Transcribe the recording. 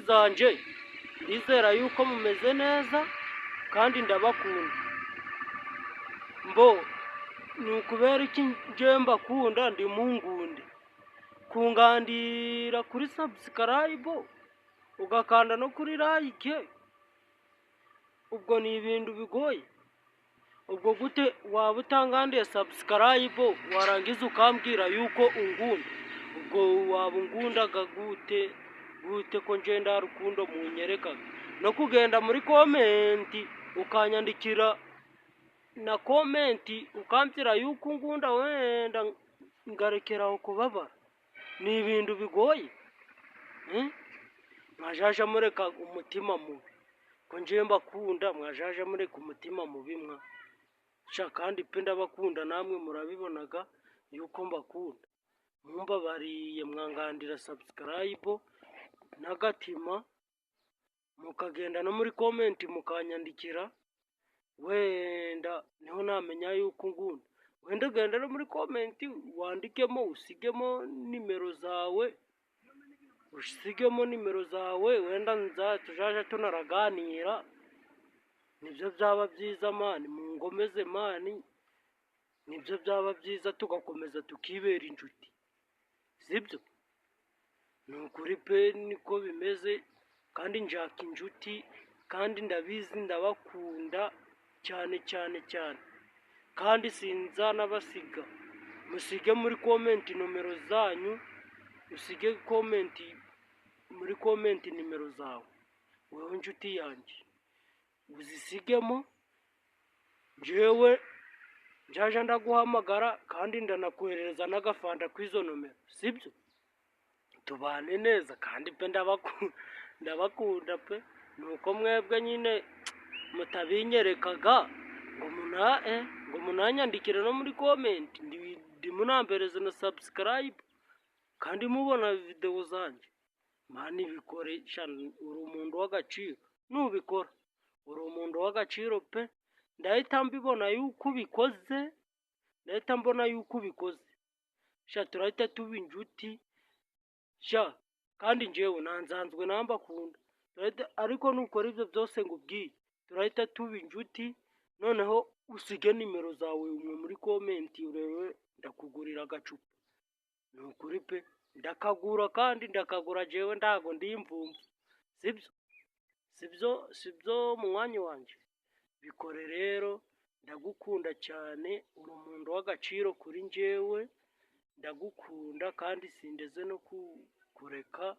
zanje ndizera yuko mumeze neza kandi ndabakunda. Mbo ni ukubera iki nje mbakunda ndi mungunde kungandira kuri subscribe ugakanda no kuri like, ubwo ni ibintu bigoye. Ubwo gute waba utangandiye subscribe warangiza ukambwira yuko ungunda? Ubwo waba ungundaga gute ko nje nda rukundo munyerekaga no kugenda muri comment ukanyandikira na comment ukambwira yuko ungunda wenda ngarekeraho kubabara? Ni ibintu bigoye. Mwajaje mureka umutima mubi ko nje mbakunda, mwajaje mureka umutima mubi mwa sha, kandi pe ndabakunda namwe murabibonaga yuko mbakunda. Mwumva bariye mwangandira subscribe n'agatima mukagenda no muri comment mukanyandikira, wenda niho namenya yuko ngunda. Wenda genda no muri comment wandikemo usigemo nimero zawe, wenda nza tujaje tunaraganira. Nibyo byaba byiza mani, mungomeze mani, nibyo byaba byiza tugakomeza tukibera inshuti, sibyo? Ni ukuri pe niko bimeze, kandi njaka inshuti, kandi ndabizi ndabakunda cyane cyane cyane, kandi sinzanabasiga. Musige muri comment nomero zanyu, usige comment muri comment nimero zawe, wewe inshuti yanjye uzisigemo. Jewe njaje ndaguhamagara kandi ndanakohereza n'agafanda kwizo nomero, sibyo? Tubane neza kandi pe ndabakunda pe. Nuko mwebwe nyine mutabinyerekaga ngo munanyandikire no muri comment ndi munambereze na subscribe kandi mubona video zanje. Mani bikore uri umuntu w'agaciro, nubikora uri umuntu w'agaciro pe. Ndahita mbibona yuko ubikoze, ndahita mbona yuko ubikoze sha, turahita tuba inshuti sha. Kandi njewe nanzanzwe nambakunda, ariko nukora ibyo byose ngubwiye turahita tuba inshuti. Noneho usige nimero zawe umwe muri comment urebe ndakugurira agacupa. Ni ukuri pe ndakagura, kandi ndakagura jewe ndago ndimvumva, sibyo mu mwanya wanje. Bikore rero, ndagukunda cyane, uri umuntu w'agaciro kuri njewe, ndagukunda kandi sindeze no kureka.